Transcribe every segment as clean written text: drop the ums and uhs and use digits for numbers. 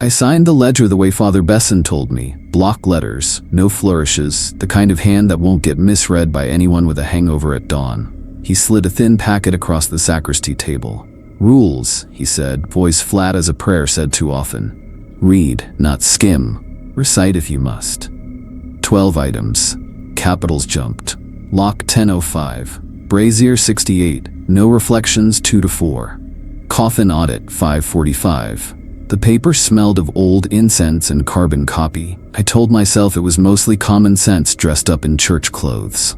I signed the ledger the way Father Besson told me. Block letters, no flourishes, the kind of hand that won't get misread by anyone with a hangover at dawn. He slid a thin packet across the sacristy table. Rules, he said, voice flat as a prayer said too often. Read, not skim. Recite if you must. 12 items. Capitals jumped. Lock 1005. Brazier 68. No reflections 2 to 4. Coffin audit 545. The paper smelled of old incense and carbon copy. I told myself it was mostly common sense dressed up in church clothes.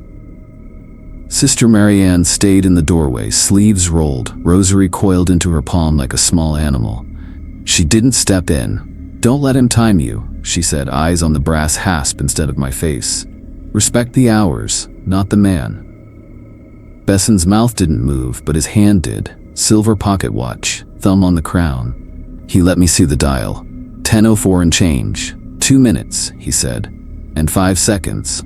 Sister Marianne stayed in the doorway, sleeves rolled, rosary coiled into her palm like a small animal. She didn't step in. Don't let him time you, she said, eyes on the brass hasp instead of my face. Respect the hours, not the man. Besson's mouth didn't move, but his hand did. Silver pocket watch, thumb on the crown. He let me see the dial. 10:04 and change. 2 minutes, he said. And 5 seconds.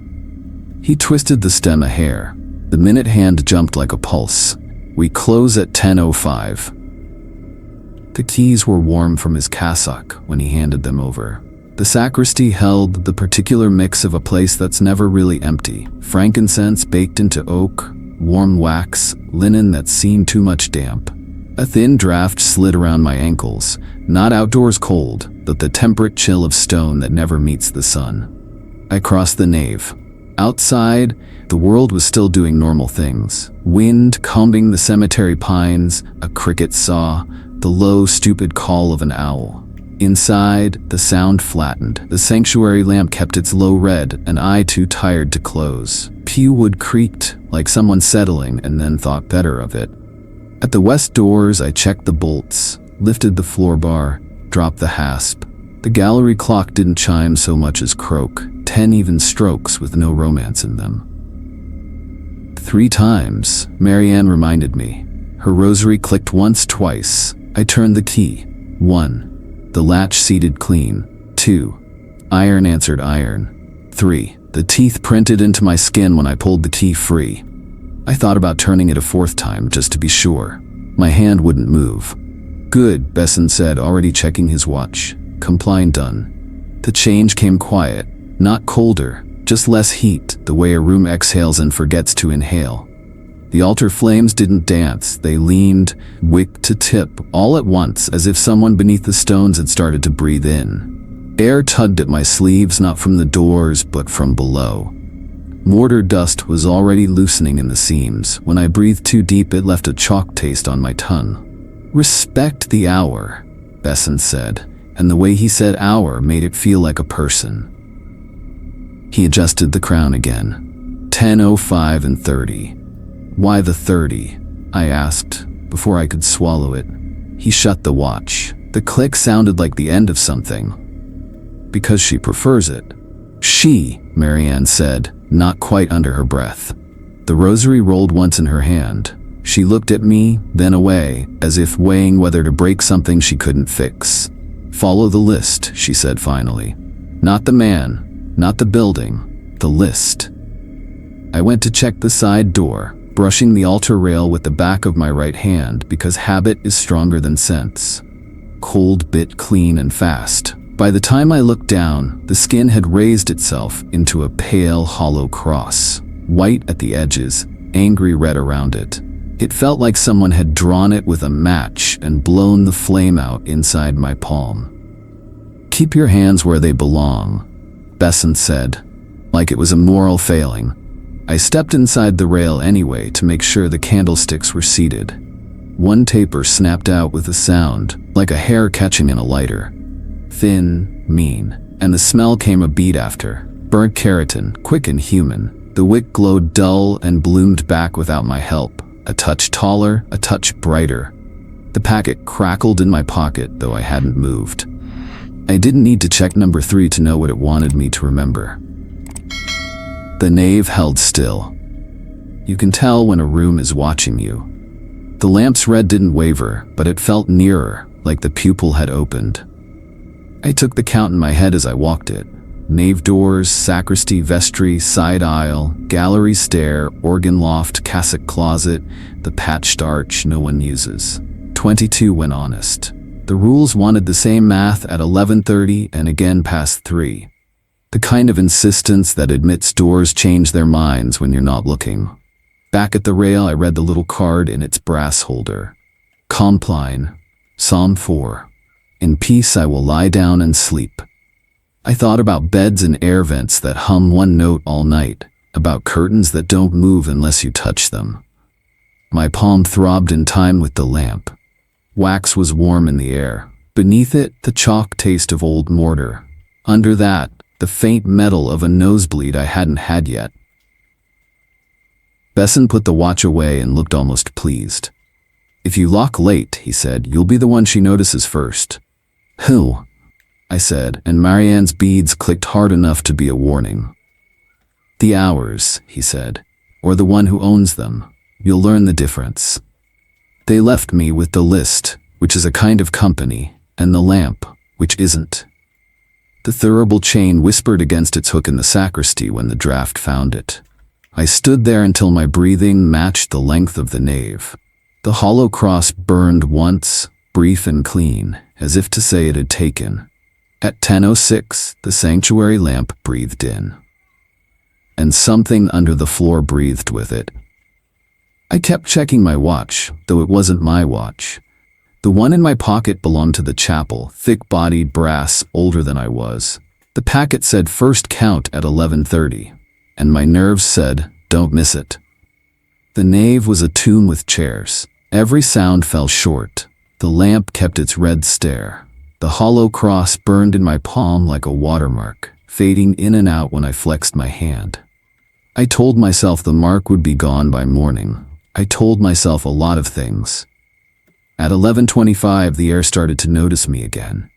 He twisted the stem a hair. The minute hand jumped like a pulse. We close at 10:05. The keys were warm from his cassock when he handed them over. The sacristy held the particular mix of a place that's never really empty. Frankincense baked into oak, warm wax, linen that's seen too much damp. A thin draft slid around my ankles, not outdoors cold, but the temperate chill of stone that never meets the sun. I crossed the nave. Outside, the world was still doing normal things. Wind combing the cemetery pines, a cricket saw, the low, stupid call of an owl. Inside, the sound flattened. The sanctuary lamp kept its low red, and I too tired to close. Pew wood creaked, like someone settling and then thought better of it. At the west doors, I checked the bolts, lifted the floor bar, dropped the hasp. The gallery clock didn't chime so much as croak, 10 even strokes with no romance in them. 3 times, Marianne reminded me. Her rosary clicked once, twice. I turned the key. 1. The latch seated clean. 2. Iron answered iron. 3. The teeth printed into my skin when I pulled the key free. I thought about turning it a 4th time just to be sure. My hand wouldn't move. Good, Besson said, already checking his watch. Compline done. The change came quiet, not colder, just less heat, the way a room exhales and forgets to inhale. The altar flames didn't dance, they leaned, wick to tip, all at once, as if someone beneath the stones had started to breathe in. Air tugged at my sleeves, not from the doors, but from below. Mortar dust was already loosening in the seams. When I breathed too deep, it left a chalk taste on my tongue. Respect the hour, Besson said, and the way he said hour made it feel like a person. He adjusted the crown again. 10:05 and 30. Why the 30? I asked, before I could swallow it. He shut the watch. The click sounded like the end of something. Because she prefers it. She, Marianne said, not quite under her breath. The rosary rolled once in her hand. She looked at me, then away, as if weighing whether to break something she couldn't fix. Follow the list, she said finally. Not the man, not the building, the list. I went to check the side door, brushing the altar rail with the back of my right hand because habit is stronger than sense. Cold bit clean and fast. By the time I looked down, the skin had raised itself into a pale, hollow cross. White at the edges, angry red around it. It felt like someone had drawn it with a match and blown the flame out inside my palm. Keep your hands where they belong, Besson said, like it was a moral failing. I stepped inside the rail anyway to make sure the candlesticks were seated. One taper snapped out with a sound, like a hair catching in a lighter. Thin, mean, and the smell came a beat after. Burnt keratin, quick and human. The wick glowed dull and bloomed back without my help. A touch taller, a touch brighter. The packet crackled in my pocket, though I hadn't moved. I didn't need to check number 3 to know what it wanted me to remember. The nave held still. You can tell when a room is watching you. The lamp's red didn't waver, but it felt nearer, like the pupil had opened. I took the count in my head as I walked it. Nave doors, sacristy, vestry, side aisle, gallery stair, organ loft, cassock closet, the patched arch no one uses. 22 when honest. The rules wanted the same math at 11:30 and again past 3. The kind of insistence that admits doors change their minds when you're not looking. Back at the rail, I read the little card in its brass holder. Compline, Psalm 4. In peace I will lie down and sleep. I thought about beds and air vents that hum one note all night, about curtains that don't move unless you touch them. My palm throbbed in time with the lamp. Wax was warm in the air. Beneath it, the chalk taste of old mortar. Under that, the faint metal of a nosebleed I hadn't had yet. Besson put the watch away and looked almost pleased. If you lock late, he said, you'll be the one she notices first. Who? I said, and Marianne's beads clicked hard enough to be a warning. The hours, he said, or the one who owns them. You'll learn the difference. They left me with the list, which is a kind of company, and the lamp, which isn't. The thurible chain whispered against its hook in the sacristy when the draft found it. I stood there until my breathing matched the length of the nave. The hollow cross burned once, brief and clean, as if to say it had taken. At 10:06, the sanctuary lamp breathed in. And something under the floor breathed with it. I kept checking my watch, though it wasn't my watch. The one in my pocket belonged to the chapel, thick-bodied brass, older than I was. The packet said first count at 11:30, and my nerves said, don't miss it. The nave was a tomb with chairs. Every sound fell short. The lamp kept its red stare. The hollow cross burned in my palm like a watermark, fading in and out when I flexed my hand. I told myself the mark would be gone by morning. I told myself a lot of things. At 11:25, the air started to notice me again.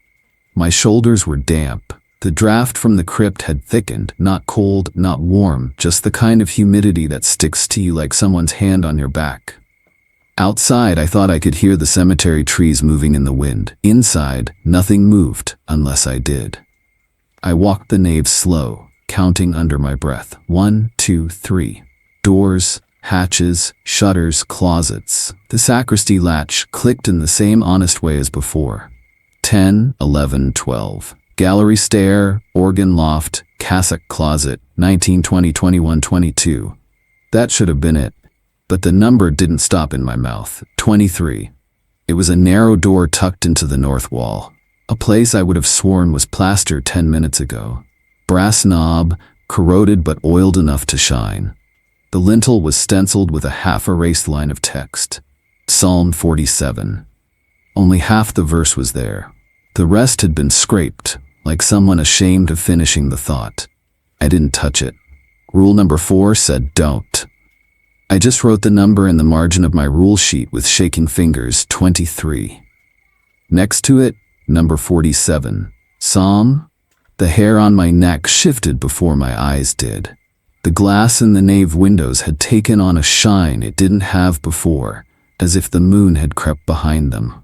My shoulders were damp. The draft from the crypt had thickened, not cold, not warm, just the kind of humidity that sticks to you like someone's hand on your back. Outside, I thought I could hear the cemetery trees moving in the wind. Inside, nothing moved, unless I did. I walked the nave slow, counting under my breath. 1, 2, 3. Doors, hatches, shutters, closets. The sacristy latch clicked in the same honest way as before. 10, 11, 12. Gallery stair, organ loft, cassock closet, 19, 20, 21, 22. That should have been it. But the number didn't stop in my mouth. 23. It was a narrow door tucked into the north wall. A place I would have sworn was plastered 10 minutes ago. Brass knob, corroded but oiled enough to shine. The lintel was stenciled with a half-erased line of text. Psalm 47. Only half the verse was there. The rest had been scraped, like someone ashamed of finishing the thought. I didn't touch it. Rule number 4 said don't. I just wrote the number in the margin of my rule sheet with shaking fingers, 23. Next to it, number 47. Psalm? The hair on my neck shifted before my eyes did. The glass in the nave windows had taken on a shine it didn't have before, as if the moon had crept behind them.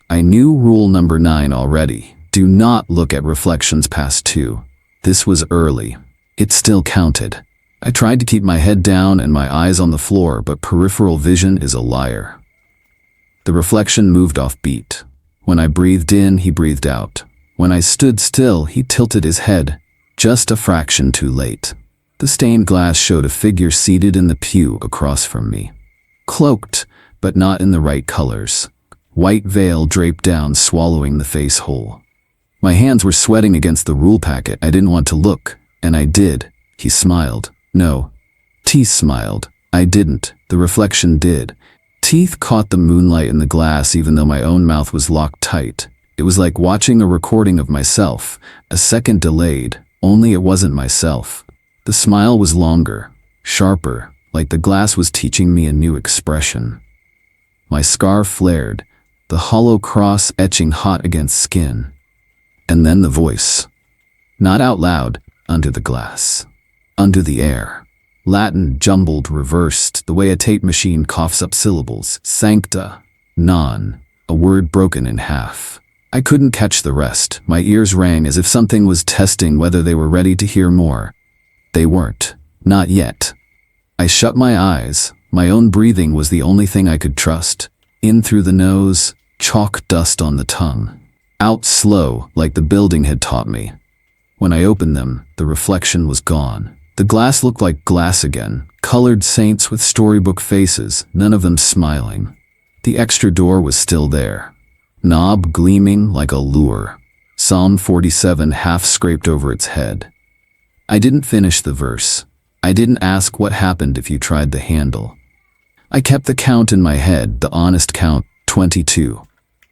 I knew rule number 9 already. Do not look at reflections past 2. This was early. It still counted. I tried to keep my head down and my eyes on the floor, but peripheral vision is a liar. The reflection moved off beat. When I breathed in, he breathed out. When I stood still, he tilted his head, just a fraction too late. The stained glass showed a figure seated in the pew across from me. Cloaked, but not in the right colors. White veil draped down, swallowing the face whole. My hands were sweating against the rule packet. I didn't want to look, and I did. He smiled. No. Teeth smiled. I didn't. The reflection did. Teeth caught the moonlight in the glass even though my own mouth was locked tight. It was like watching a recording of myself, a second delayed, only it wasn't myself. The smile was longer, sharper, like the glass was teaching me a new expression. My scar flared, the hollow cross etching hot against skin. And then the voice. Not out loud, under the glass. Under the air. Latin jumbled, reversed, the way a tape machine coughs up syllables. Sancta. Non. A word broken in half. I couldn't catch the rest. My ears rang as if something was testing whether they were ready to hear more. They weren't. Not yet. I shut my eyes. My own breathing was the only thing I could trust. In through the nose, chalk dust on the tongue. Out slow, like the building had taught me. When I opened them, the reflection was gone. The glass looked like glass again, colored saints with storybook faces, none of them smiling. The extra door was still there, knob gleaming like a lure. Psalm 47 half scraped over its head. I didn't finish the verse. I didn't ask what happened if you tried the handle. I kept the count in my head, the honest count, 22.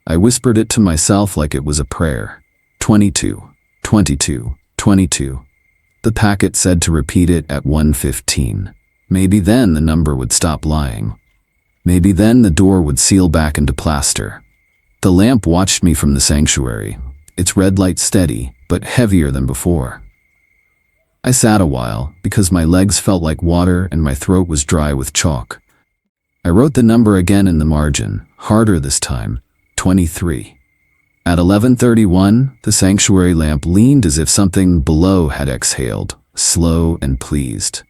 I whispered it to myself like it was a prayer. 22, 22, 22. The packet said to repeat it at 1:15. Maybe then the number would stop lying. Maybe then the door would seal back into plaster. The lamp watched me from the sanctuary, its red light steady, but heavier than before. I sat a while, because my legs felt like water and my throat was dry with chalk. I wrote the number again in the margin, harder this time, 23. At 11:31, the sanctuary lamp leaned as if something below had exhaled, slow and pleased.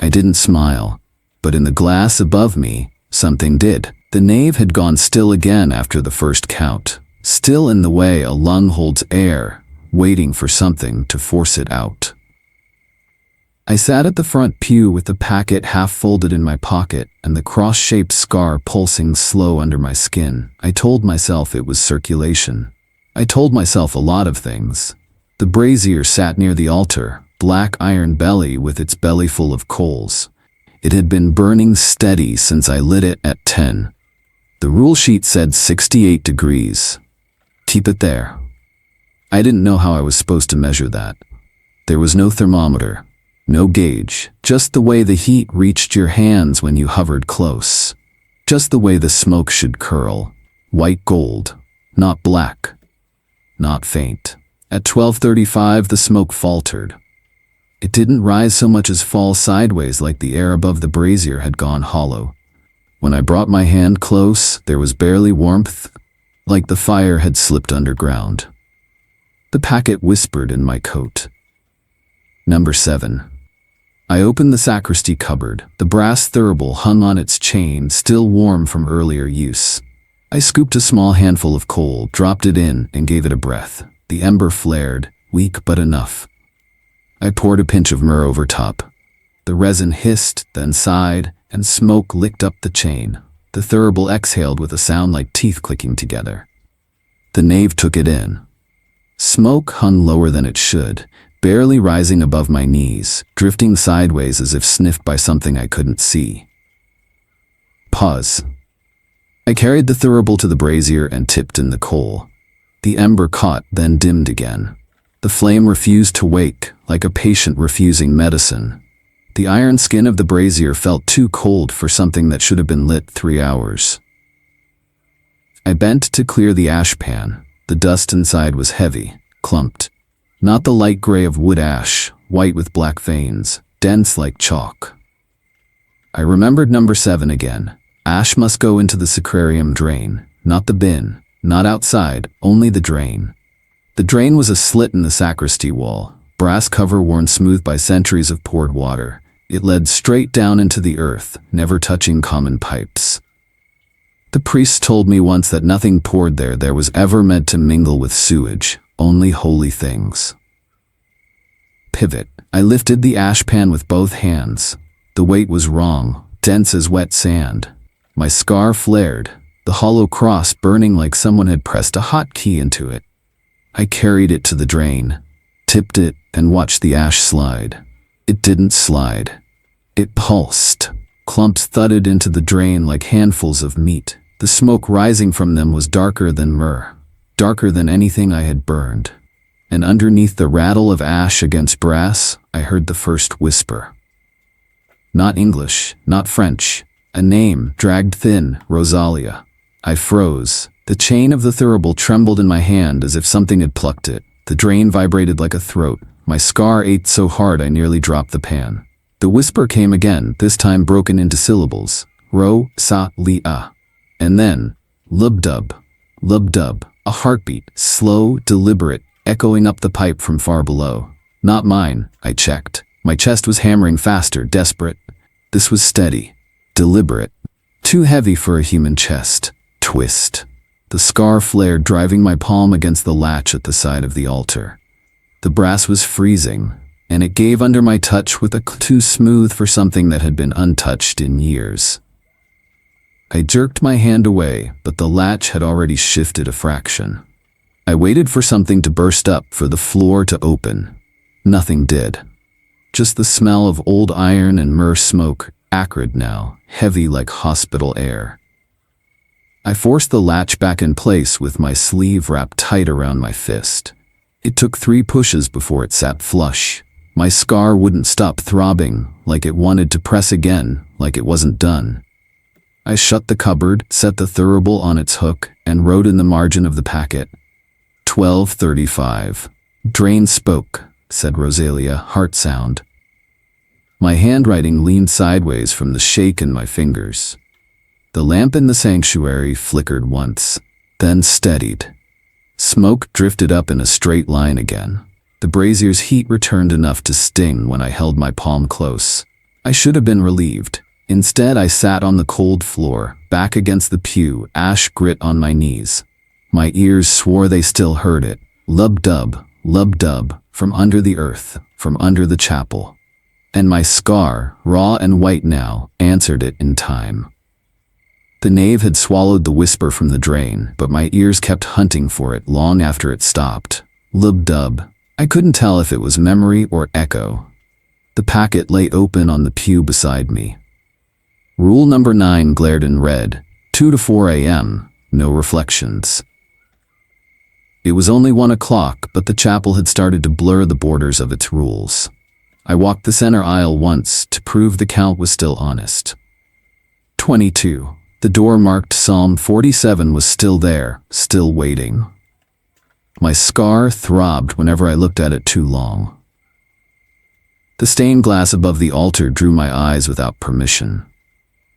I didn't smile, but in the glass above me, something did. The nave had gone still again after the first count, still in the way a lung holds air, waiting for something to force it out. I sat at the front pew with the packet half folded in my pocket and the cross-shaped scar pulsing slow under my skin. I told myself it was circulation. I told myself a lot of things. The brazier sat near the altar, black iron belly with its belly full of coals. It had been burning steady since I lit it at 10. The rule sheet said 68 degrees. Keep it there. I didn't know how I was supposed to measure that. There was no thermometer. No gauge, just the way the heat reached your hands when you hovered close. Just the way the smoke should curl. White gold, not black, not faint. At 12:35 the smoke faltered. It didn't rise so much as fall sideways like the air above the brazier had gone hollow. When I brought my hand close, there was barely warmth, like the fire had slipped underground. The packet whispered in my coat. Number 7. I opened the sacristy cupboard. The brass thurible hung on its chain, still warm from earlier use. I scooped a small handful of coal, dropped it in, and gave it a breath. The ember flared, weak but enough. I poured a pinch of myrrh over top. The resin hissed, then sighed, and smoke licked up the chain. The thurible exhaled with a sound like teeth clicking together. The knave took it in. Smoke hung lower than it should, barely rising above my knees, drifting sideways as if sniffed by something I couldn't see. Pause. I carried the thurible to the brazier and tipped in the coal. The ember caught, then dimmed again. The flame refused to wake, like a patient refusing medicine. The iron skin of the brazier felt too cold for something that should have been lit 3 hours. I bent to clear the ash pan. The dust inside was heavy, clumped. Not the light gray of wood ash, white with black veins, dense like chalk. I remembered number 7 again. Ash must go into the sacrarium drain, not the bin, not outside, only the drain. The drain was a slit in the sacristy wall, brass cover worn smooth by centuries of poured water. It led straight down into the earth, never touching common pipes. The priest told me once that nothing poured there was ever meant to mingle with sewage, only holy things. Pivot. I lifted the ash pan with both hands. The weight was wrong, dense as wet sand. My scar flared, the hollow cross burning like someone had pressed a hot key into it. I carried it to the drain, tipped it, and watched the ash slide. It didn't slide. It pulsed. Clumps thudded into the drain like handfuls of meat. The smoke rising from them was darker than myrrh, darker than anything I had burned. And underneath the rattle of ash against brass, I heard the first whisper. Not English, not French. A name, dragged thin, Rosalia. I froze. The chain of the thurible trembled in my hand as if something had plucked it. The drain vibrated like a throat. My scar ached so hard I nearly dropped the pan. The whisper came again, this time broken into syllables. Ro-sa-li-a. And then, lub-dub, lub-dub. A heartbeat, slow, deliberate, echoing up the pipe from far below. Not mine, I checked. My chest was hammering faster, desperate. This was steady, deliberate. Too heavy for a human chest. Twist. The scar flared, driving my palm against the latch at the side of the altar. The brass was freezing, and it gave under my touch with a too smooth for something that had been untouched in years. I jerked my hand away, but the latch had already shifted a fraction. I waited for something to burst up, for the floor to open. Nothing did. Just the smell of old iron and myrrh smoke, acrid now, heavy like hospital air. I forced the latch back in place with my sleeve wrapped tight around my fist. It took 3 pushes before it sat flush. My scar wouldn't stop throbbing, like it wanted to press again, like it wasn't done. I shut the cupboard, set the thurible on its hook, and wrote in the margin of the packet, 12:35. "Drain spoke," said Rosalia, heart sound. My handwriting leaned sideways from the shake in my fingers. The lamp in the sanctuary flickered once, then steadied. Smoke drifted up in a straight line again. The brazier's heat returned enough to sting when I held my palm close. I should have been relieved. Instead, I sat on the cold floor, back against the pew, ash grit on my knees. My ears swore they still heard it. Lub-dub, from under the earth, from under the chapel. And my scar, raw and white now, answered it in time. The nave had swallowed the whisper from the drain, but my ears kept hunting for it long after it stopped. Lub-dub. I couldn't tell if it was memory or echo. The packet lay open on the pew beside me. Rule number 9 glared in red, 2 to 4 a.m., no reflections. It was only 1 o'clock, but the chapel had started to blur the borders of its rules. I walked the center aisle once to prove the count was still honest. 22. The door marked Psalm 47 was still there, still waiting. My scar throbbed whenever I looked at it too long. The stained glass above the altar drew my eyes without permission.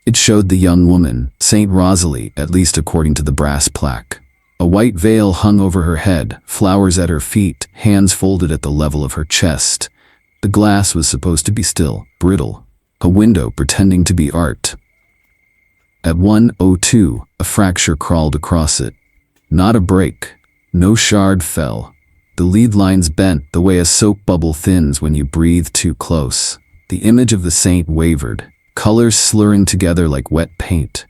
It showed the young woman, Saint Rosalie, at least according to the brass plaque. A white veil hung over her head, flowers at her feet, hands folded at the level of her chest. The glass was supposed to be still, brittle, a window pretending to be art. At 1:02, a fracture crawled across it. Not a break. No shard fell. The lead lines bent the way a soap bubble thins when you breathe too close. The image of the saint wavered, colors slurring together like wet paint.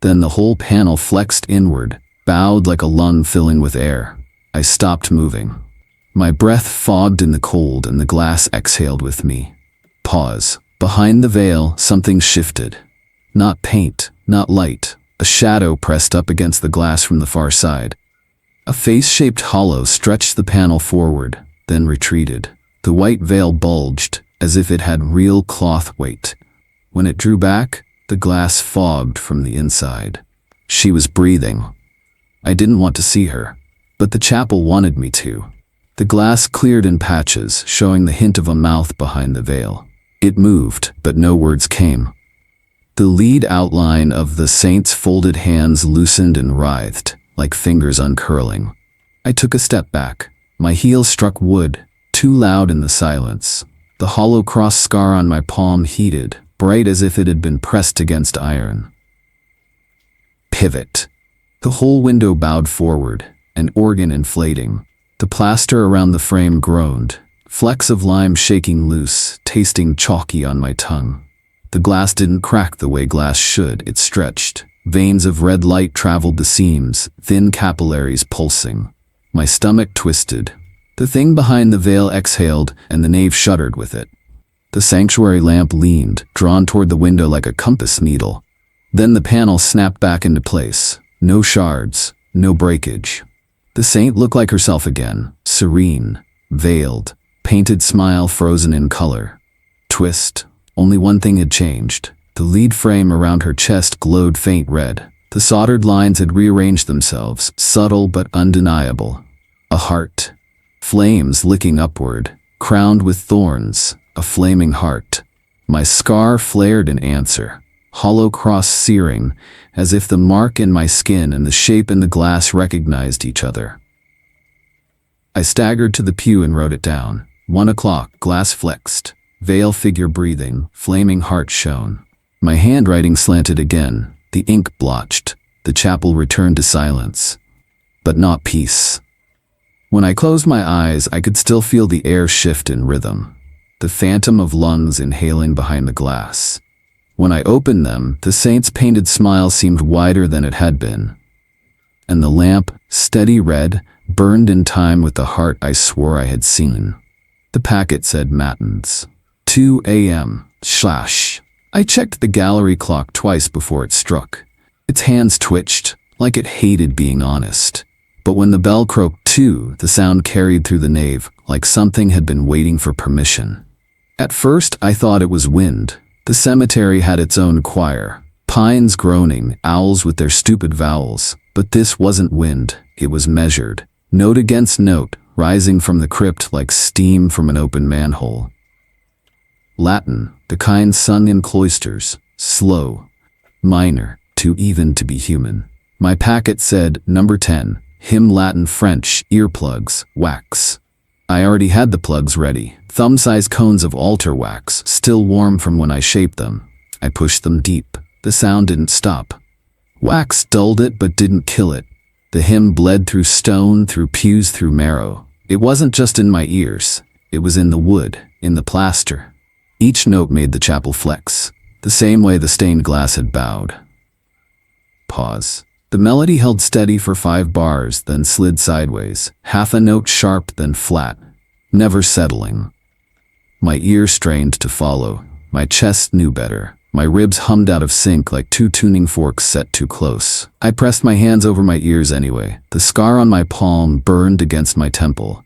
Then the whole panel flexed inward, bowed like a lung filling with air. I stopped moving. My breath fogged in the cold and the glass exhaled with me. Pause. Behind the veil, something shifted. Not paint, not light. A shadow pressed up against the glass from the far side. A face-shaped hollow stretched the panel forward, then retreated. The white veil bulged, as if it had real cloth weight. When it drew back, the glass fogged from the inside. She was breathing. I didn't want to see her, but the chapel wanted me to. The glass cleared in patches, showing the hint of a mouth behind the veil. It moved, but no words came. The lead outline of the saint's folded hands loosened and writhed, like fingers uncurling. I took a step back. My heel struck wood, too loud in the silence. The hollow cross scar on my palm heated, bright as if it had been pressed against iron. Pivot. The whole window bowed forward, an organ inflating. The plaster around the frame groaned, flecks of lime shaking loose, tasting chalky on my tongue. The glass didn't crack the way glass should, it stretched. Veins of red light traveled the seams, thin capillaries pulsing. My stomach twisted. The thing behind the veil exhaled, and the nave shuddered with it. The sanctuary lamp leaned, drawn toward the window like a compass needle. Then the panel snapped back into place. No shards, no breakage. The saint looked like herself again, serene, veiled, painted smile frozen in color. Twist. Only one thing had changed. The lead frame around her chest glowed faint red. The soldered lines had rearranged themselves, subtle but undeniable. A heart. Flames licking upward, crowned with thorns, a flaming heart. My scar flared in answer, hollow cross searing, as if the mark in my skin and the shape in the glass recognized each other. I staggered to the pew and wrote it down. 1 o'clock, glass flexed. Veil figure breathing, flaming heart shone. My handwriting slanted again, the ink blotched. The chapel returned to silence, but not peace. When I closed my eyes, I could still feel the air shift in rhythm, the phantom of lungs inhaling behind the glass. When I opened them, the saint's painted smile seemed wider than it had been. And the lamp, steady red, burned in time with the heart I swore I had seen. The packet said Matins. 2 a.m. Slash. I checked the gallery clock twice before it struck. Its hands twitched, like it hated being honest. But when the bell croaked 2, the sound carried through the nave, like something had been waiting for permission. At first, I thought it was wind. The cemetery had its own choir, pines groaning, owls with their stupid vowels. But this wasn't wind, it was measured, note against note, rising from the crypt like steam from an open manhole. Latin, the kind sung in cloisters, slow, minor, too even to be human. My packet said, number 10, hymn Latin French, earplugs, wax. I already had the plugs ready, thumb-sized cones of altar wax, still warm from when I shaped them. I pushed them deep. The sound didn't stop. Wax dulled it but didn't kill it. The hymn bled through stone, through pews, through marrow. It wasn't just in my ears. It was in the wood, in the plaster. Each note made the chapel flex, the same way the stained glass had bowed. Pause. The melody held steady for 5 bars, then slid sideways, half a note sharp, then flat, never settling. My ear strained to follow. My chest knew better. My ribs hummed out of sync like 2 tuning forks set too close. I pressed my hands over my ears anyway. The scar on my palm burned against my temple.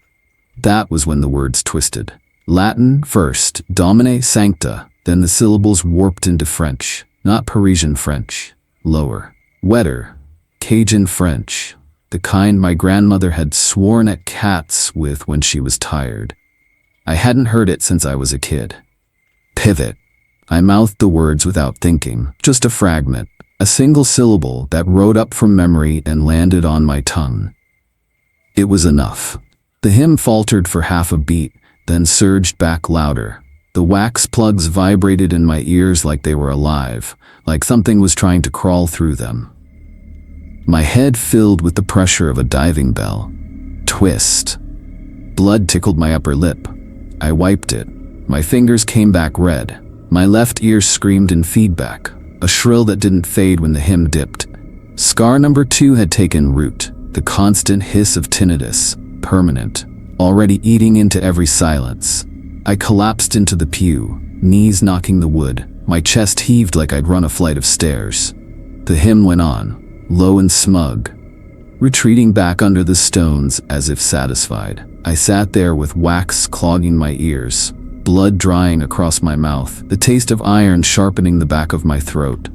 That was when the words twisted. Latin first, Domine Sancta, then the syllables warped into French, not Parisian French, lower, wetter, Cajun French, the kind my grandmother had sworn at cats with when she was tired. I hadn't heard it since I was a kid. Pivot. I mouthed the words without thinking, just a fragment, a single syllable that rode up from memory and landed on my tongue. It was enough. The hymn faltered for half a beat, then surged back louder. The wax plugs vibrated in my ears like they were alive, like something was trying to crawl through them. My head filled with the pressure of a diving bell. Twist. Blood tickled my upper lip. I wiped it. My fingers came back red. My left ear screamed in feedback, a shrill that didn't fade when the hymn dipped. Scar number 2 had taken root, the constant hiss of tinnitus, permanent, already eating into every silence. I collapsed into the pew, knees knocking the wood. My chest heaved like I'd run a flight of stairs. The hymn went on, low and smug, retreating back under the stones as if satisfied. I sat there with wax clogging my ears, blood drying across my mouth, the taste of iron sharpening the back of my throat.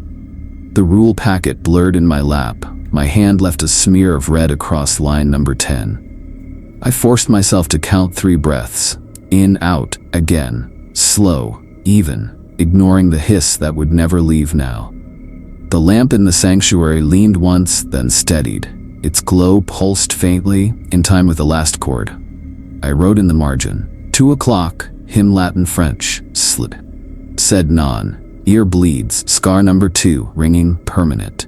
The rule packet blurred in my lap. My hand left a smear of red across line number 10. I forced myself to count 3 breaths, in, out, again, slow, even, ignoring the hiss that would never leave now. The lamp in the sanctuary leaned once, then steadied. Its glow pulsed faintly, in time with the last chord. I wrote in the margin, 2 o'clock, hymn Latin French, slid. Said non, ear bleeds, scar number 2, ringing, permanent.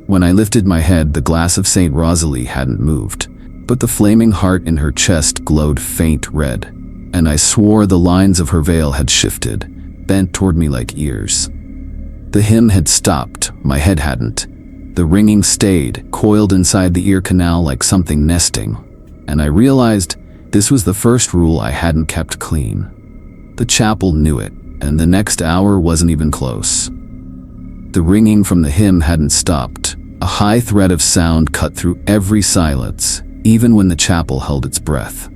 When I lifted my head, the glass of St. Rosalie hadn't moved, but the flaming heart in her chest glowed faint red, and I swore the lines of her veil had shifted, bent toward me like ears. The hymn had stopped, my head hadn't. The ringing stayed, coiled inside the ear canal like something nesting, and I realized this was the first rule I hadn't kept clean. The chapel knew it, and the next hour wasn't even close. The ringing from the hymn hadn't stopped. A high thread of sound cut through every silence, even when the chapel held its breath.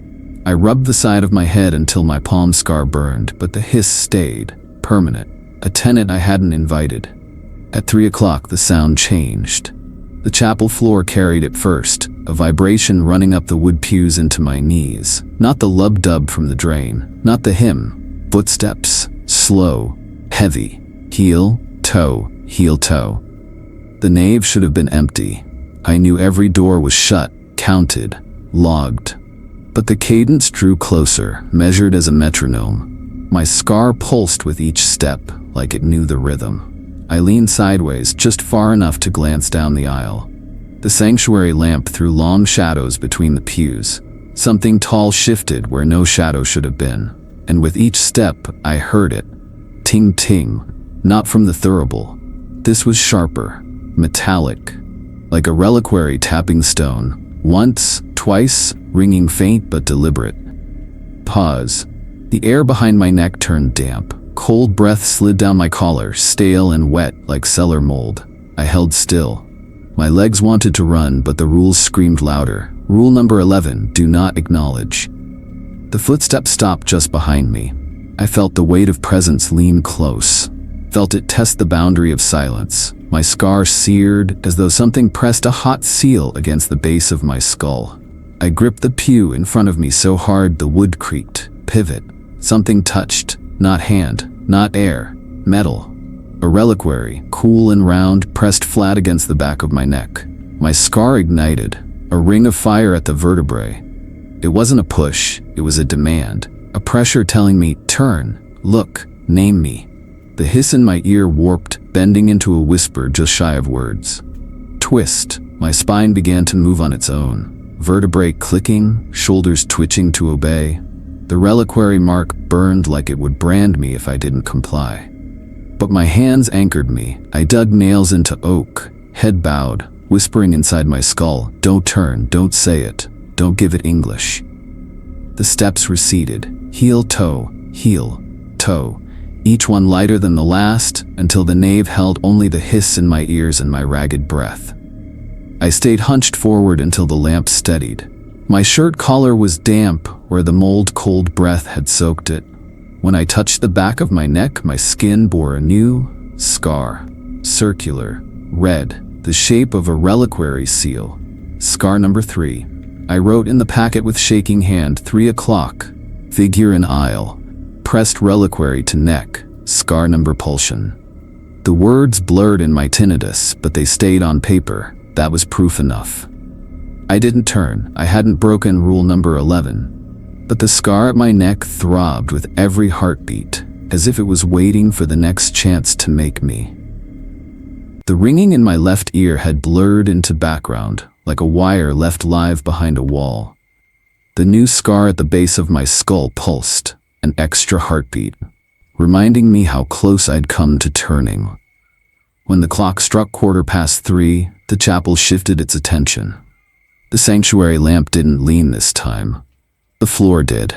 I rubbed the side of my head until my palm scar burned, but the hiss stayed, permanent, a tenant I hadn't invited. At 3 o'clock, the sound changed. The chapel floor carried it first, a vibration running up the wood pews into my knees. Not the lub-dub from the drain, not the hymn. Footsteps, slow, heavy, heel, toe. The nave should have been empty. I knew every door was shut, counted, logged. But the cadence drew closer, measured as a metronome. My scar pulsed with each step, like it knew the rhythm. I leaned sideways, just far enough to glance down the aisle. The sanctuary lamp threw long shadows between the pews. Something tall shifted where no shadow should have been, and with each step, I heard it. Ting ting, not from the thurible. This was sharper, metallic, like a reliquary tapping stone. Once, twice, ringing faint but deliberate. Pause. The air behind my neck turned damp. Cold breath slid down my collar, stale and wet like cellar mold. I held still. My legs wanted to run, but the rules screamed louder. Rule number 11, do not acknowledge. The footsteps stopped just behind me. I felt the weight of presence lean close. Felt it test the boundary of silence. My scar seared as though something pressed a hot seal against the base of my skull. I gripped the pew in front of me so hard the wood creaked. Pivot. Something touched. Not hand, not air. Metal. A reliquary, cool and round, pressed flat against the back of my neck. My scar ignited. A ring of fire at the vertebrae. It wasn't a push, it was a demand. A pressure telling me, turn, look, name me. The hiss in my ear warped, bending into a whisper just shy of words. Twist. My spine began to move on its own. Vertebrae clicking, shoulders twitching to obey. The reliquary mark burned like it would brand me if I didn't comply. But my hands anchored me. I dug nails into oak, head bowed, whispering inside my skull, don't turn, don't say it, don't give it English. The steps receded, heel, toe, each one lighter than the last, until the nave held only the hiss in my ears and my ragged breath. I stayed hunched forward until the lamp steadied. My shirt collar was damp where the mold-cold breath had soaked it. When I touched the back of my neck, my skin bore a new scar. Circular, red, the shape of a reliquary seal. Scar number 3. I wrote in the packet with shaking hand, 3 o'clock. Figure in aisle. Pressed reliquary to neck. Scar number pulsion. The words blurred in my tinnitus, but they stayed on paper. That was proof enough. I didn't turn. I hadn't broken rule number 11. But the scar at my neck throbbed with every heartbeat, as if it was waiting for the next chance to make me. The ringing in my left ear had blurred into background, like a wire left live behind a wall. The new scar at the base of my skull pulsed, an extra heartbeat, reminding me how close I'd come to turning. When the clock struck 3:15, the chapel shifted its attention. The sanctuary lamp didn't lean this time. The floor did.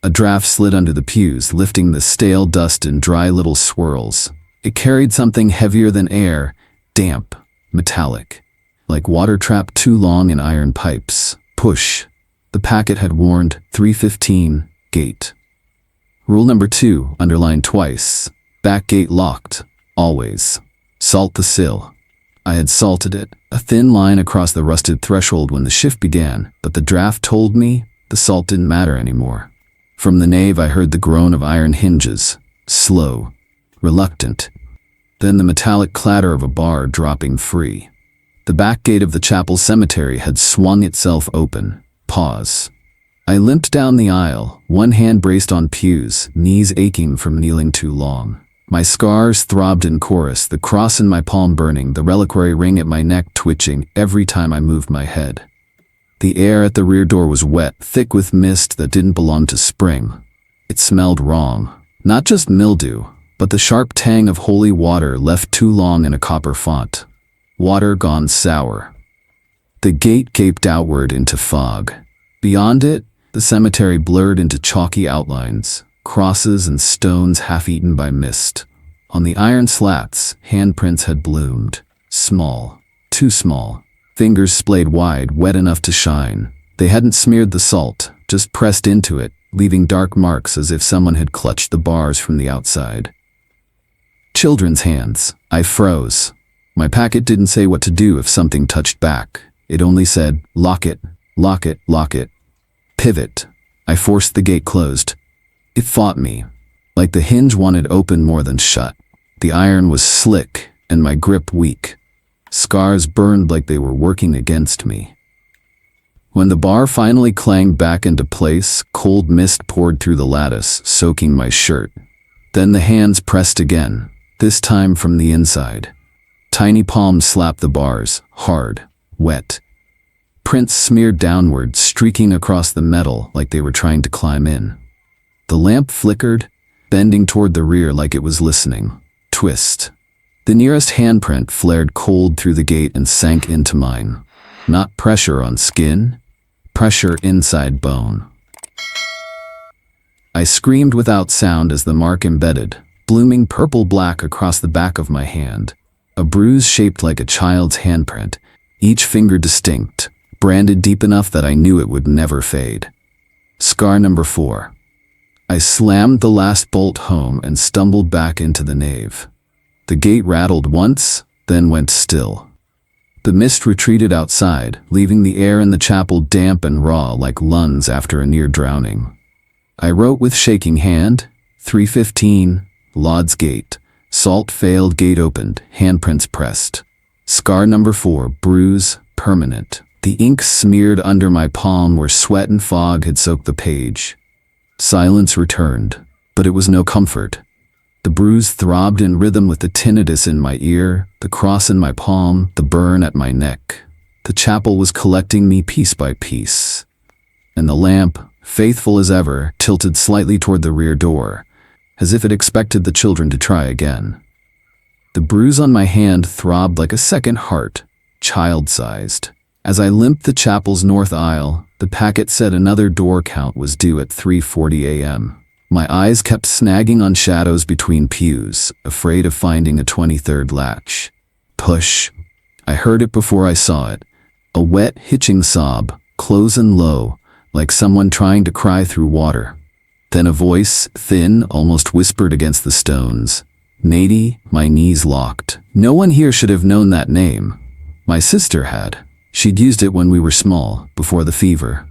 A draft slid under the pews, lifting the stale dust in dry little swirls. It carried something heavier than air, damp, metallic, like water trapped too long in iron pipes. Push. The packet had warned, 3:15, gate. Rule number 2, underlined twice. Back gate locked. Always. Salt the sill. I had salted it, a thin line across the rusted threshold when the shift began, but the draft told me the salt didn't matter anymore. From the nave I heard the groan of iron hinges, slow, reluctant. Then the metallic clatter of a bar dropping free. The back gate of the chapel cemetery had swung itself open. Pause. I limped down the aisle, one hand braced on pews, knees aching from kneeling too long. My scars throbbed in chorus, the cross in my palm burning, the reliquary ring at my neck twitching every time I moved my head. The air at the rear door was wet, thick with mist that didn't belong to spring. It smelled wrong. Not just mildew, but the sharp tang of holy water left too long in a copper font. Water gone sour. The gate gaped outward into fog. Beyond it, the cemetery blurred into chalky outlines, crosses and stones half-eaten by mist. On the iron slats, handprints had bloomed. Small. Too small. Fingers splayed wide, wet enough to shine. They hadn't smeared the salt, just pressed into it, leaving dark marks as if someone had clutched the bars from the outside. Children's hands. I froze. My packet didn't say what to do if something touched back. It only said, lock it, lock it, lock it. Pivot. I forced the gate closed. It fought me, like the hinge wanted open more than shut. The iron was slick and my grip weak. Scars burned like they were working against me. When the bar finally clanged back into place, cold mist poured through the lattice, soaking my shirt. Then the hands pressed again, this time from the inside. Tiny palms slapped the bars, hard, wet. Prints smeared downward, streaking across the metal like they were trying to climb in. The lamp flickered, bending toward the rear like it was listening. Twist. The nearest handprint flared cold through the gate and sank into mine. Not pressure on skin, pressure inside bone. I screamed without sound as the mark embedded, blooming purple-black across the back of my hand. A bruise shaped like a child's handprint, each finger distinct, branded deep enough that I knew it would never fade. Scar number 4. I slammed the last bolt home and stumbled back into the nave. The gate rattled once, then went still. The mist retreated outside, leaving the air in the chapel damp and raw like lungs after a near drowning. I wrote with shaking hand, 3:15, Lod's Gate. Salt failed, gate opened, handprints pressed. Scar number 4, bruise, permanent. The ink smeared under my palm where sweat and fog had soaked the page. Silence returned, but it was no comfort. The bruise throbbed in rhythm with the tinnitus in my ear, the cross in my palm, the burn at my neck. The chapel was collecting me piece by piece. And the lamp, faithful as ever, tilted slightly toward the rear door, as if it expected the children to try again. The bruise on my hand throbbed like a second heart, child-sized. As I limped the chapel's north aisle, the packet said another door count was due at 3:40 a.m. My eyes kept snagging on shadows between pews, afraid of finding a 23rd latch. Push. I heard it before I saw it. A wet, hitching sob, close and low, like someone trying to cry through water. Then a voice, thin, almost whispered against the stones. Nadie, my knees locked. No one here should have known that name. My sister had. She'd used it when we were small, before the fever.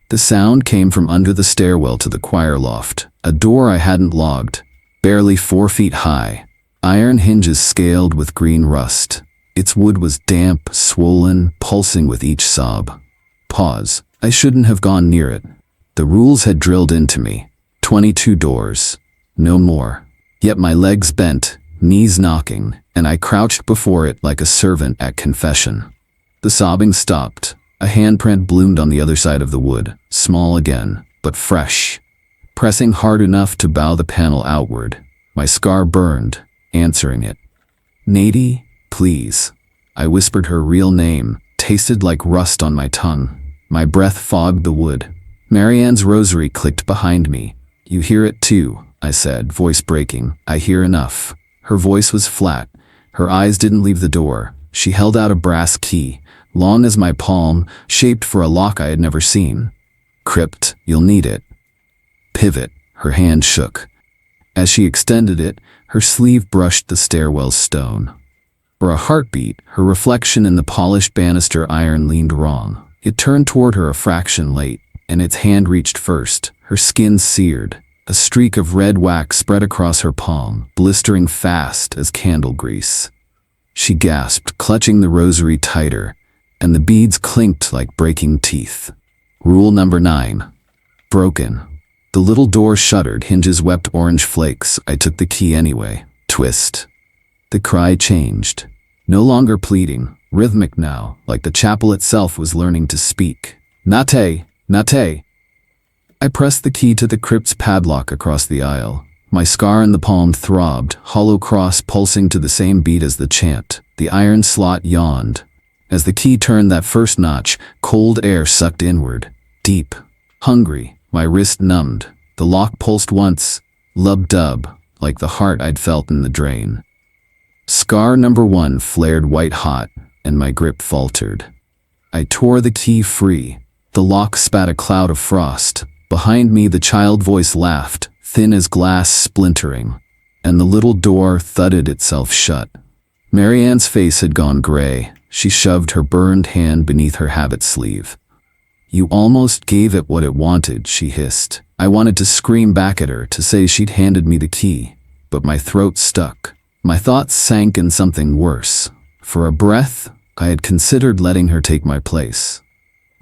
The sound came from under the stairwell to the choir loft, a door I hadn't logged, barely 4 feet high, iron hinges scaled with green rust. Its wood was damp, swollen, pulsing with each sob. Pause. I shouldn't have gone near it. The rules had drilled into me. 22 doors. No more. Yet my legs bent, knees knocking, and I crouched before it like a servant at confession. The sobbing stopped. A handprint bloomed on the other side of the wood, small again, but fresh. Pressing hard enough to bow the panel outward, my scar burned, answering it. Nadie, please. I whispered her real name, tasted like rust on my tongue. My breath fogged the wood. Marianne's rosary clicked behind me. You hear it too, I said, voice breaking. I hear enough. Her voice was flat. Her eyes didn't leave the door. She held out a brass key, long as my palm, shaped for a lock I had never seen. Crypt, you'll need it. Pivot, her hand shook. As she extended it, her sleeve brushed the stairwell's stone. For a heartbeat, her reflection in the polished banister iron leaned wrong. It turned toward her a fraction late, and its hand reached first, her skin seared. A streak of red wax spread across her palm, blistering fast as candle grease. She gasped, clutching the rosary tighter, and the beads clinked like breaking teeth. Rule number 9. Broken. The little door shuddered, hinges wept orange flakes. I took the key anyway. Twist. The cry changed. No longer pleading, rhythmic now, like the chapel itself was learning to speak. Nate, Nate. I pressed the key to the crypt's padlock across the aisle. My scar in the palm throbbed, hollow cross pulsing to the same beat as the chant. The iron slot yawned. As the key turned that first notch, cold air sucked inward. Deep. Hungry. My wrist numbed. The lock pulsed once. Lub-dub, like the heart I'd felt in the drain. Scar number 1 flared white-hot, and my grip faltered. I tore the key free. The lock spat a cloud of frost. Behind me the child voice laughed, thin as glass splintering, and the little door thudded itself shut. Marianne's face had gone gray. She shoved her burned hand beneath her habit sleeve. You almost gave it what it wanted, she hissed. I wanted to scream back at her, to say she'd handed me the key, but my throat stuck. My thoughts sank in something worse. For a breath, I had considered letting her take my place.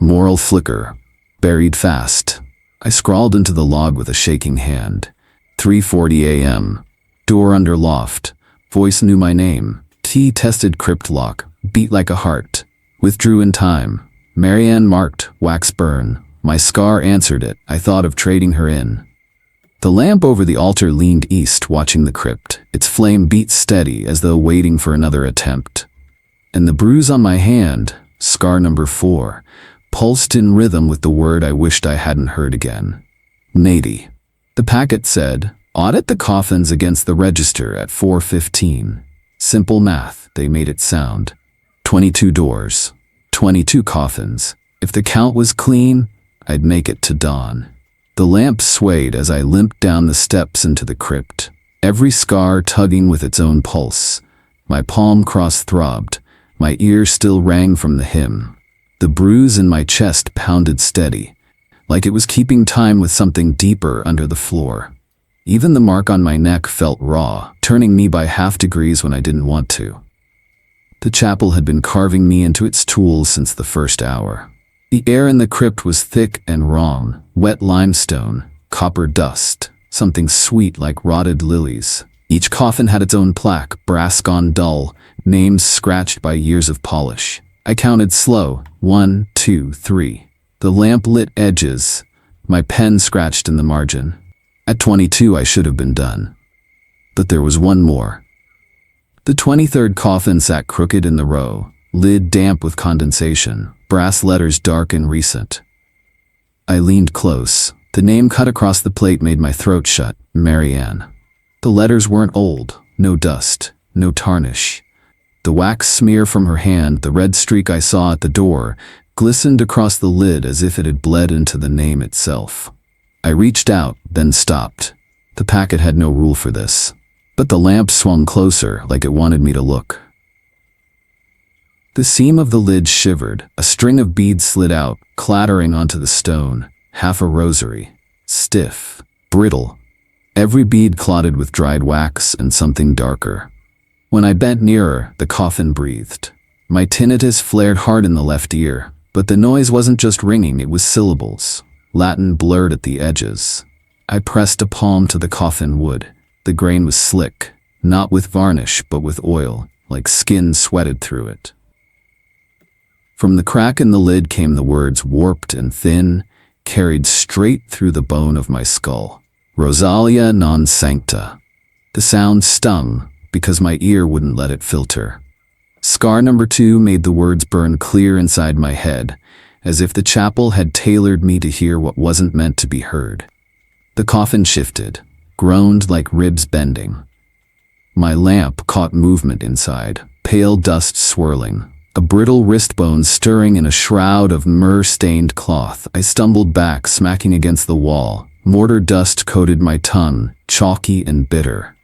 Moral flicker. Buried fast. I scrawled into the log with a shaking hand. 3:40 a.m. Door under loft. Voice knew my name. Key tested crypt lock. Beat like a heart. Withdrew in time. Marianne marked, wax burn. My scar answered it. I thought of trading her in. The lamp over the altar leaned east, watching the crypt. Its flame beat steady, as though waiting for another attempt. And the bruise on my hand, scar number 4, pulsed in rhythm with the word I wished I hadn't heard again. Nady. The packet said, audit the coffins against the register at 4:15. Simple math, they made it sound. 22 doors, 22 coffins. If the count was clean, I'd make it to dawn. The lamp swayed as I limped down the steps into the crypt, every scar tugging with its own pulse. My palm cross throbbed, my ear still rang from the hymn. The bruise in my chest pounded steady, like it was keeping time with something deeper under the floor. Even the mark on my neck felt raw, turning me by half degrees when I didn't want to. The chapel had been carving me into its tools since the first hour. The air in the crypt was thick and wrong, wet limestone, copper dust, something sweet like rotted lilies. Each coffin had its own plaque, brass gone dull, names scratched by years of polish. I counted slow, 1, 2, 3. The lamp-lit edges, my pen scratched in the margin. At 22 I should have been done. But there was one more. The 23rd coffin sat crooked in the row, lid damp with condensation, brass letters dark and recent. I leaned close. The name cut across the plate made my throat shut, Marianne. The letters weren't old, no dust, no tarnish. The wax smear from her hand, the red streak I saw at the door, glistened across the lid as if it had bled into the name itself. I reached out, then stopped. The packet had no rule for this. But the lamp swung closer, like it wanted me to look. The seam of the lid shivered. A string of beads slid out, clattering onto the stone. Half a rosary. Stiff. Brittle. Every bead clotted with dried wax and something darker. When I bent nearer, the coffin breathed. My tinnitus flared hard in the left ear, but the noise wasn't just ringing, it was syllables. Latin blurred at the edges. I pressed a palm to the coffin wood. The grain was slick, not with varnish but with oil, like skin sweated through it. From the crack in the lid came the words, warped and thin, carried straight through the bone of my skull. Rosalia non sancta. The sound stung, because my ear wouldn't let it filter. Scar number 2 made the words burn clear inside my head, as if the chapel had tailored me to hear what wasn't meant to be heard. The coffin shifted, groaned like ribs bending. My lamp caught movement inside, pale dust swirling, a brittle wrist bone stirring in a shroud of myrrh-stained cloth. I stumbled back, smacking against the wall. Mortar dust coated my tongue, chalky and bitter.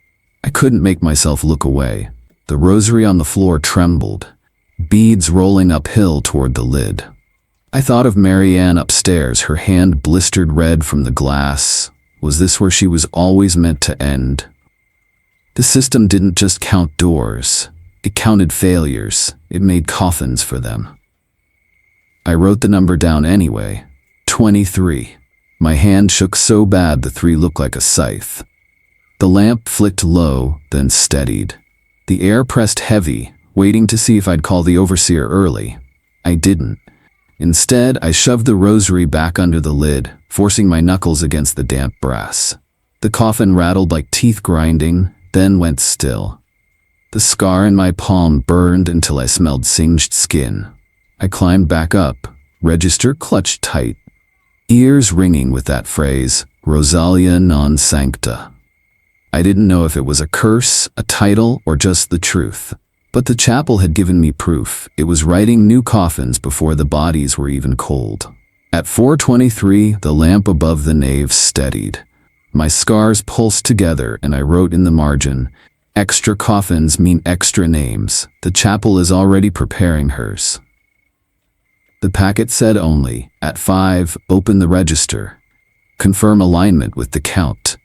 I couldn't make myself look away. The rosary on the floor trembled, beads rolling uphill toward the lid. I thought of Marianne upstairs, her hand blistered red from the glass. Was this where she was always meant to end? The system didn't just count doors. It counted failures. It made coffins for them. I wrote the number down anyway. 23. My hand shook so bad the 3 looked like a scythe. The lamp flicked low, then steadied. The air pressed heavy, waiting to see if I'd call the overseer early. I didn't. Instead, I shoved the rosary back under the lid, forcing my knuckles against the damp brass. The coffin rattled like teeth grinding, then went still. The scar in my palm burned until I smelled singed skin. I climbed back up, register clutched tight, ears ringing with that phrase, Rosalia non sancta. I didn't know if it was a curse, a title, or just the truth. But the chapel had given me proof. It was writing new coffins before the bodies were even cold. At 4:23, the lamp above the nave steadied. My scars pulsed together and I wrote in the margin, extra coffins mean extra names. The chapel is already preparing hers. The packet said only, at 5, open the register. Confirm alignment with the count.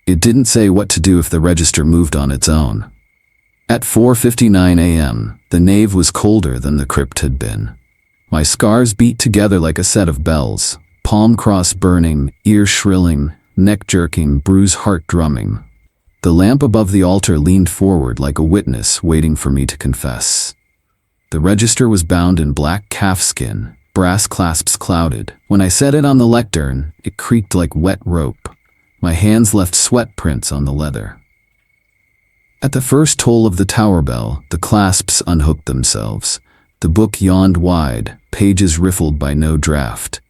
It didn't say what to do if the register moved on its own. At 4:59 a.m., the nave was colder than the crypt had been. My scars beat together like a set of bells, palm cross burning, ear shrilling, neck jerking, bruise heart drumming. The lamp above the altar leaned forward like a witness waiting for me to confess. The register was bound in black calfskin, brass clasps clouded. When I set it on the lectern, it creaked like wet rope. My hands left sweat prints on the leather. At the first toll of the tower bell, the clasps unhooked themselves. The book yawned wide, pages riffled by no draft.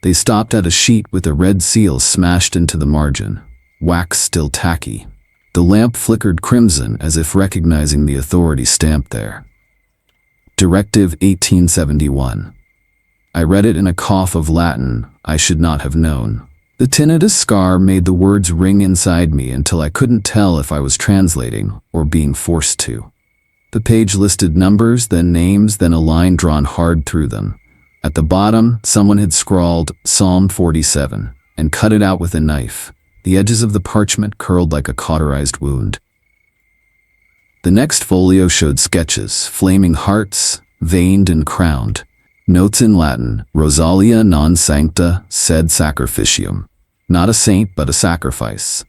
They stopped at a sheet with a red seal smashed into the margin, wax still tacky. The lamp flickered crimson as if recognizing the authority stamped there. Directive 1871. I read it in a cough of Latin I should not have known. The tinnitus scar made the words ring inside me until I couldn't tell if I was translating or being forced to. The page listed numbers, then names, then a line drawn hard through them. At the bottom, someone had scrawled Psalm 47 and cut it out with a knife. The edges of the parchment curled like a cauterized wound. The next folio showed sketches, flaming hearts, veined and crowned. Notes in Latin, Rosalia non sancta sed sacrificium. Not a saint, but a sacrifice.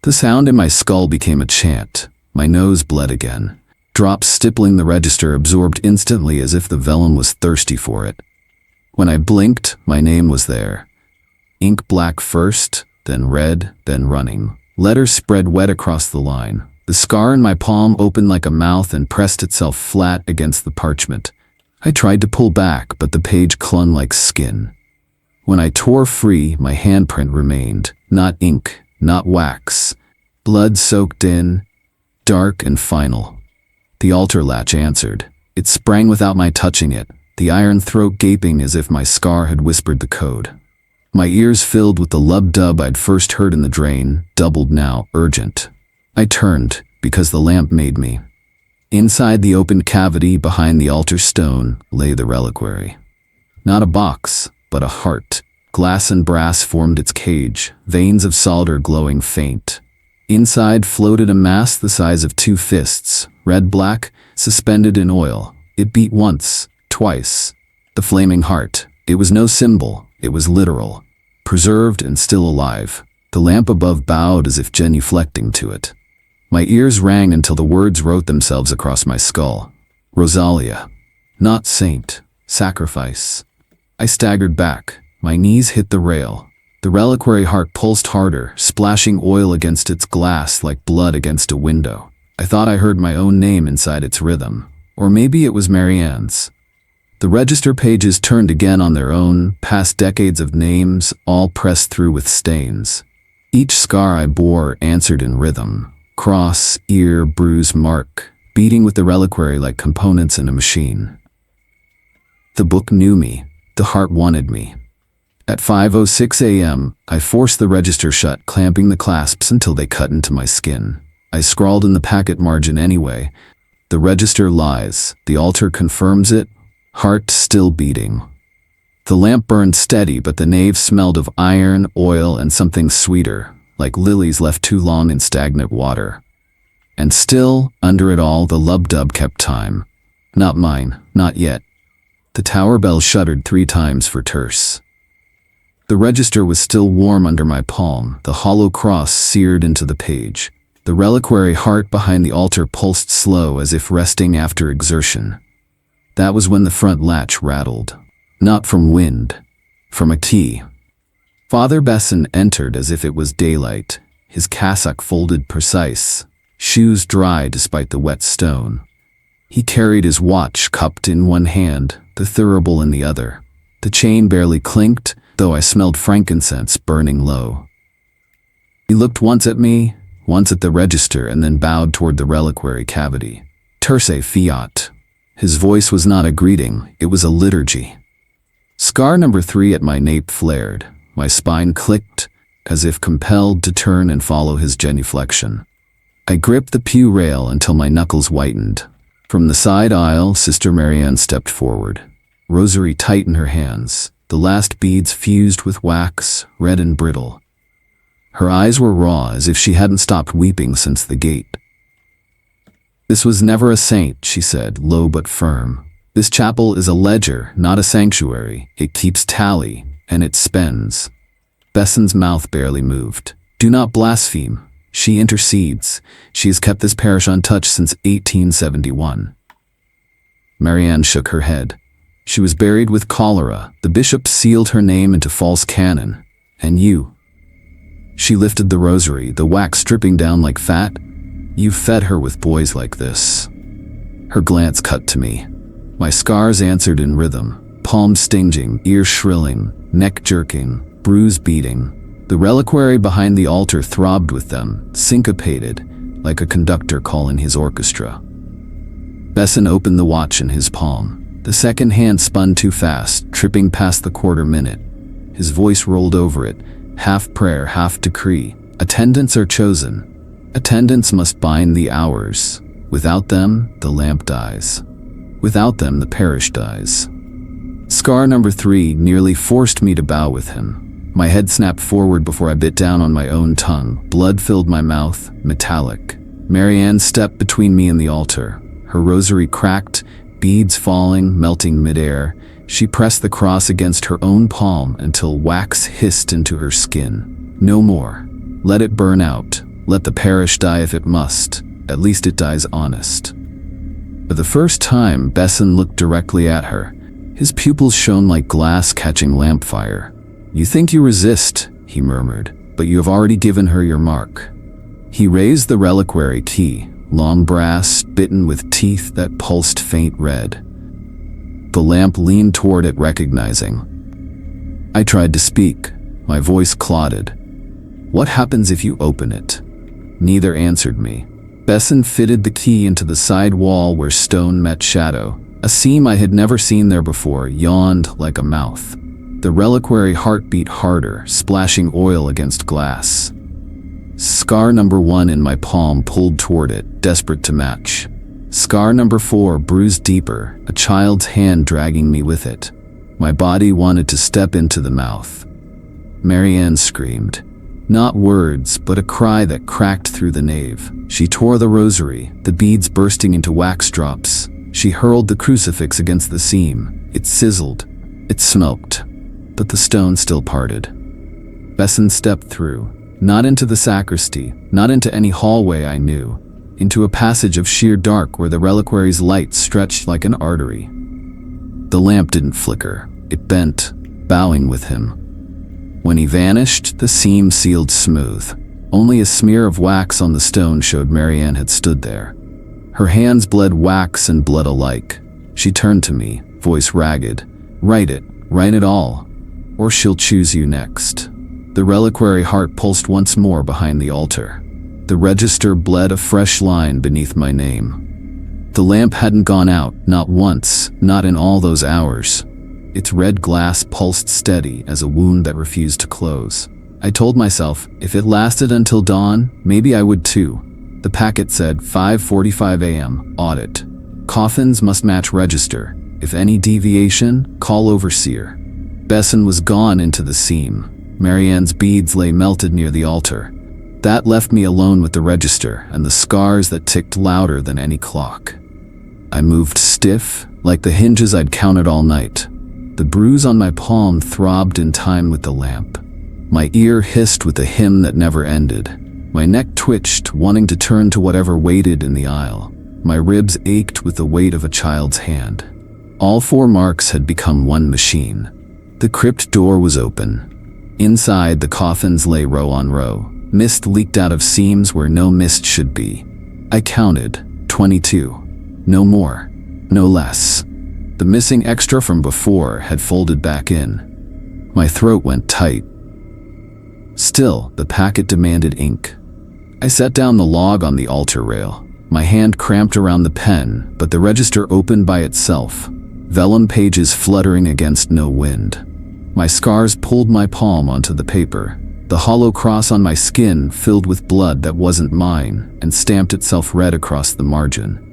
The sound in my skull became a chant. My nose bled again. Drops stippling the register absorbed instantly as if the vellum was thirsty for it. When I blinked, my name was there. Ink black first, then red, then running. Letters spread wet across the line. The scar in my palm opened like a mouth and pressed itself flat against the parchment. I tried to pull back, but the page clung like skin. When I tore free, my handprint remained. Not ink, not wax. Blood soaked in, dark and final. The altar latch answered. It sprang without my touching it, the iron throat gaping as if my scar had whispered the code. My ears filled with the lub-dub I'd first heard in the drain, doubled now, urgent. I turned, because the lamp made me. Inside the opened cavity behind the altar stone lay the reliquary. Not a box, but a heart. Glass and brass formed its cage, veins of solder glowing faint. Inside floated a mass the size of 2 fists, red-black, suspended in oil. It beat once, twice. The flaming heart. It was no symbol, it was literal. Preserved and still alive. The lamp above bowed as if genuflecting to it. My ears rang until the words wrote themselves across my skull. Rosalia. Not saint. Sacrifice. I staggered back. My knees hit the rail. The reliquary heart pulsed harder, splashing oil against its glass like blood against a window. I thought I heard my own name inside its rhythm. Or maybe it was Marianne's. The register pages turned again on their own, past decades of names, all pressed through with stains. Each scar I bore answered in rhythm. Cross, ear, bruise, mark, beating with the reliquary like components in a machine. The book knew me. The heart wanted me. At 5:06 a.m., I forced the register shut, clamping the clasps until they cut into my skin. I scrawled in the packet margin anyway. The register lies. The altar confirms it. Heart still beating. The lamp burned steady, but the nave smelled of iron, oil, and something sweeter, like lilies left too long in stagnant water. And still, under it all, the lub-dub kept time. Not mine, not yet. The tower bell shuddered 3 times for terse. The register was still warm under my palm, the hollow cross seared into the page. The reliquary heart behind the altar pulsed slow as if resting after exertion. That was when the front latch rattled. Not from wind, from a key. Father Besson entered as if it was daylight, his cassock folded precise, shoes dry despite the wet stone. He carried his watch cupped in one hand, the thurible in the other. The chain barely clinked, though I smelled frankincense burning low. He looked once at me, once at the register, and then bowed toward the reliquary cavity. Terse fiat. His voice was not a greeting, it was a liturgy. Scar number 3 at my nape flared. My spine clicked, as if compelled to turn and follow his genuflection. I gripped the pew rail until my knuckles whitened. From the side aisle, Sister Marianne stepped forward. Rosary tight in her hands, the last beads fused with wax, red and brittle. Her eyes were raw, as if she hadn't stopped weeping since the gate. "This was never a saint," she said, low but firm. "This chapel is a ledger, not a sanctuary. It keeps tally, and it spends." Besson's mouth barely moved. "Do not blaspheme. She intercedes. She has kept this parish untouched since 1871. Marianne shook her head. She was buried with cholera. The bishop sealed her name into false canon. And you? She lifted the rosary, the wax dripping down like fat. You fed her with boys like this. Her glance cut to me. My scars answered in rhythm, palms stinging, ears shrilling, neck jerking, bruise beating. The reliquary behind the altar throbbed with them, syncopated, like a conductor calling his orchestra. Besson opened the watch in his palm. The second hand spun too fast, tripping past the quarter minute. His voice rolled over it, half prayer, half decree. Attendants are chosen. Attendants must bind the hours. Without them, the lamp dies. Without them, the parish dies. Scar number 3 nearly forced me to bow with him. My head snapped forward before I bit down on my own tongue. Blood filled my mouth, metallic. Marianne stepped between me and the altar. Her rosary cracked, beads falling, melting midair. She pressed the cross against her own palm until wax hissed into her skin. No more. Let it burn out. Let the parish die if it must. At least it dies honest. For the first time, Besson looked directly at her. His pupils shone like glass catching lampfire. You think you resist, he murmured, but you have already given her your mark. He raised the reliquary key, long brass, bitten with teeth that pulsed faint red. The lamp leaned toward it, recognizing. I tried to speak. My voice clotted. What happens if you open it? Neither answered me. Besson fitted the key into the side wall where stone met shadow. A seam I had never seen there before yawned like a mouth. The reliquary heart beat harder, splashing oil against glass. Scar number 1 in my palm pulled toward it, desperate to match. Scar number 4 bruised deeper, a child's hand dragging me with it. My body wanted to step into the mouth. Marianne screamed. Not words, but a cry that cracked through the nave. She tore the rosary, the beads bursting into wax drops. She hurled the crucifix against the seam. It sizzled. It smoked. But the stone still parted. Besson stepped through. Not into the sacristy, not into any hallway I knew. Into a passage of sheer dark where the reliquary's light stretched like an artery. The lamp didn't flicker. It bent, bowing with him. When he vanished, the seam sealed smooth. Only a smear of wax on the stone showed Marianne had stood there. Her hands bled wax and blood alike. She turned to me, voice ragged. Write it all, or she'll choose you next. The reliquary heart pulsed once more behind the altar. The register bled a fresh line beneath my name. The lamp hadn't gone out, not once, not in all those hours. Its red glass pulsed steady as a wound that refused to close. I told myself, if it lasted until dawn, maybe I would too. The packet said 5:45 a.m., audit. Coffins must match register. If any deviation, call overseer. Besson was gone into the seam. Marianne's beads lay melted near the altar. That left me alone with the register and the scars that ticked louder than any clock. I moved stiff, like the hinges I'd counted all night. The bruise on my palm throbbed in time with the lamp. My ear hissed with a hymn that never ended. My neck twitched, wanting to turn to whatever waited in the aisle. My ribs ached with the weight of a child's hand. All 4 marks had become one machine. The crypt door was open. Inside, the coffins lay row on row. Mist leaked out of seams where no mist should be. I counted 22. No more, no less. The missing extra from before had folded back in. My throat went tight. Still, the packet demanded ink. I set down the log on the altar rail. My hand cramped around the pen, but the register opened by itself, vellum pages fluttering against no wind. My scars pulled my palm onto the paper. The hollow cross on my skin filled with blood that wasn't mine and stamped itself red across the margin.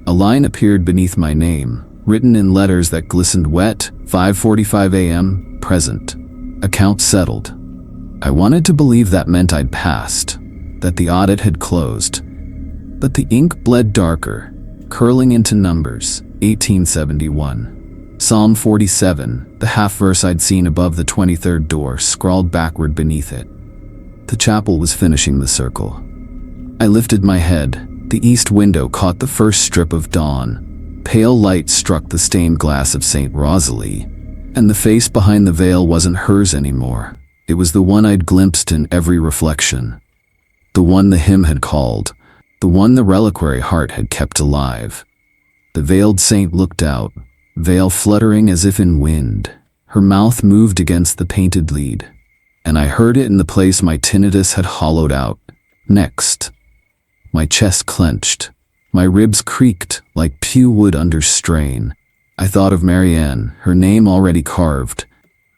A line appeared beneath my name, written in letters that glistened wet, 5:45 a.m., present. Account settled. I wanted to believe that meant I'd passed, that the audit had closed. But the ink bled darker, curling into numbers, 1871. Psalm 47, the half-verse I'd seen above the 23rd door, scrawled backward beneath it. The chapel was finishing the circle. I lifted my head. The east window caught the first strip of dawn. Pale light struck the stained glass of St. Rosalie, and the face behind the veil wasn't hers anymore. It was the one I'd glimpsed in every reflection. The one the hymn had called, the one the reliquary heart had kept alive. The veiled saint looked out, veil fluttering as if in wind. Her mouth moved against the painted lead, and I heard it in the place my tinnitus had hollowed out. Next, my chest clenched. My ribs creaked like pew wood under strain. I thought of Marianne, her name already carved.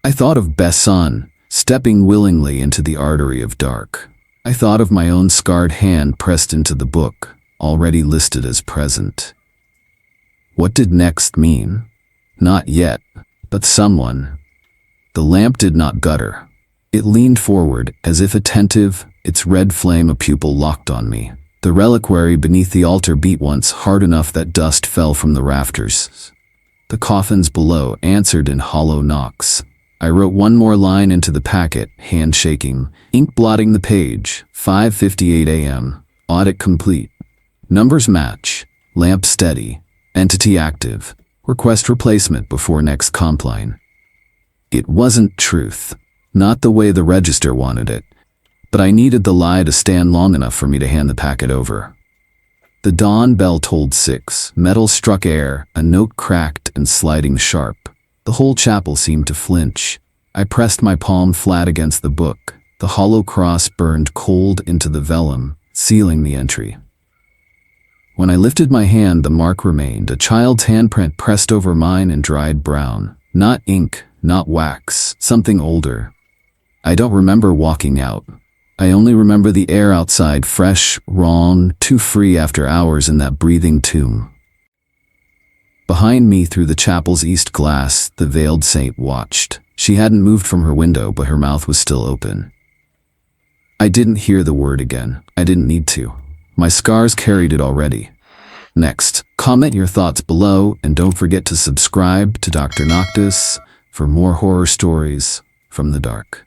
I thought of Besson, stepping willingly into the artery of dark. I thought of my own scarred hand pressed into the book, already listed as present. What did next mean? Not yet, but someone. The lamp did not gutter. It leaned forward, as if attentive, its red flame a pupil locked on me. The reliquary beneath the altar beat once hard enough that dust fell from the rafters. The coffins below answered in hollow knocks. I wrote one more line into the packet, hand shaking, ink blotting the page. 5:58 a.m. Audit complete. Numbers match. Lamp steady. Entity active. Request replacement before next compline. It wasn't truth. Not the way the register wanted it. But I needed the lie to stand long enough for me to hand the packet over. The dawn bell tolled 6. Metal struck air, a note cracked and sliding sharp. The whole chapel seemed to flinch. I pressed my palm flat against the book. The hollow cross burned cold into the vellum, sealing the entry. When I lifted my hand, the mark remained, a child's handprint pressed over mine in dried brown. Not ink, not wax, something older. I don't remember walking out. I only remember the air outside, fresh, raw, too free after hours in that breathing tomb. Behind me, through the chapel's east glass, the veiled saint watched. She hadn't moved from her window, but her mouth was still open. I didn't hear the word again. I didn't need to. My scars carried it already. Next, comment your thoughts below, and don't forget to subscribe to Dr. Noctis for more horror stories from the dark.